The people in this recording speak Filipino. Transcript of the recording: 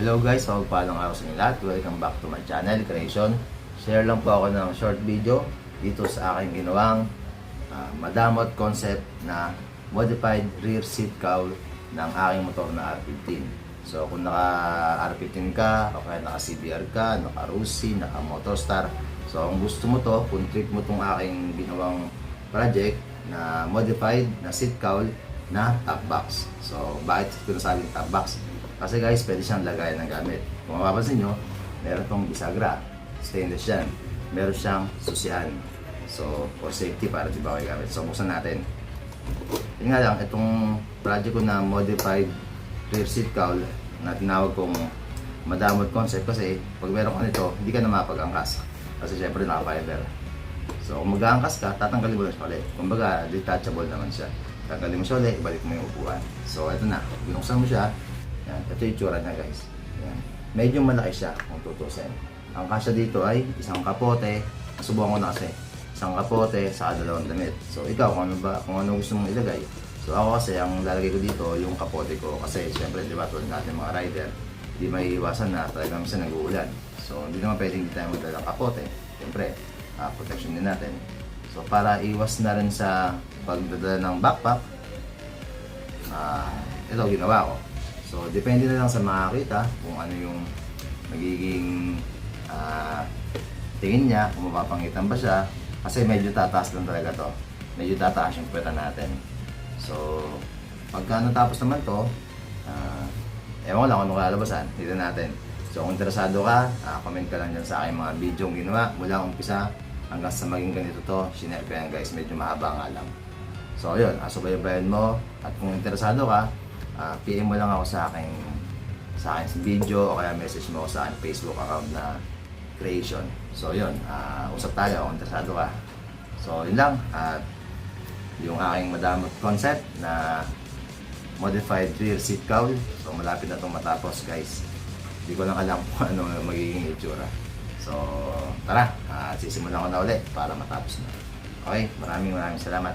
Hello guys, pagpalang araw sa inyo lahat. Welcome back to my channel, Creation. Share lang po ako ng short video dito sa aking ginawang madamot concept na modified rear seat cowl ng aking motor na R15. So kung naka R15 ka, o kaya naka CBR ka, naka Rusi, naka Motorstar, so kung gusto mo to, kung trip mo tong aking ginawang project na modified na seat cowl na top box. So bakit ko nasabing top box? Kasi guys, pwede siyang lagayan ng gamit. Kung mapapansin nyo, meron tong bisagra, stainless yan. Meron siyang susian. So, for safety, para di ba kayo gamit. So, buksan natin. Yun nga lang, itong project ko na modified rear seat cowl na tinawag kong madamot concept kasi pag meron ka nito, hindi ka na mapag-angkas. Kasi syempre naka-fiber. So, kung mag-aangkas ka, tatanggalin mo lang siya ulit. Kumbaga, detachable naman siya. Tanggalin mo siya ulit, ibalik mo yung upuan. So, ito na. Binuksan mo siya. Yan. Ito yung itsura niya guys. Yan. Medyo malaki siya kung tutusin. Ang kasya dito ay isang kapote. Subukan ko na kasi. Isang kapote sa dalawang damit. So ikaw kung ano gusto mong ilagay. So ako kasi ang lalagay ko dito yung kapote ko kasi syempre di ba tulad natin mga rider, di may iwasan na talagang minsan nag-uulan. So hindi naman pwedeng hindi tayo magdala ng kapote. Syempre protection din natin. So para iwas na rin sa pagdadala ng backpack, ito ginawa ko. So, depende na lang sa makakita kung ano yung magiging tingin niya, kung mapapangitan ba siya. Kasi medyo tataas lang talaga to. Medyo tataas yung puweta natin. So, pagka natapos naman to, ewan ko lang kung anong kalalabasan, dito natin. So, kung interesado ka, comment ka lang dyan sa aking mga video yung ginawa. Mula umpisa hanggang sa maging ganito to, shinare ko yan guys, medyo mahaba nga lang. So, yun, subaybayan mo. At kung interesado ka, PM mo lang ako sa aking video o kaya message mo ako sa aking Facebook account na Creation. So yun, usap tayo kung interesado ka. So yun lang, at yung aking madamot concept na modified rear seat cowl. So malapit na itong matapos guys. Hindi ko lang alam kung ano magiging itsura. So tara, sisimulan ko na ulit para matapos na. Okay, maraming salamat.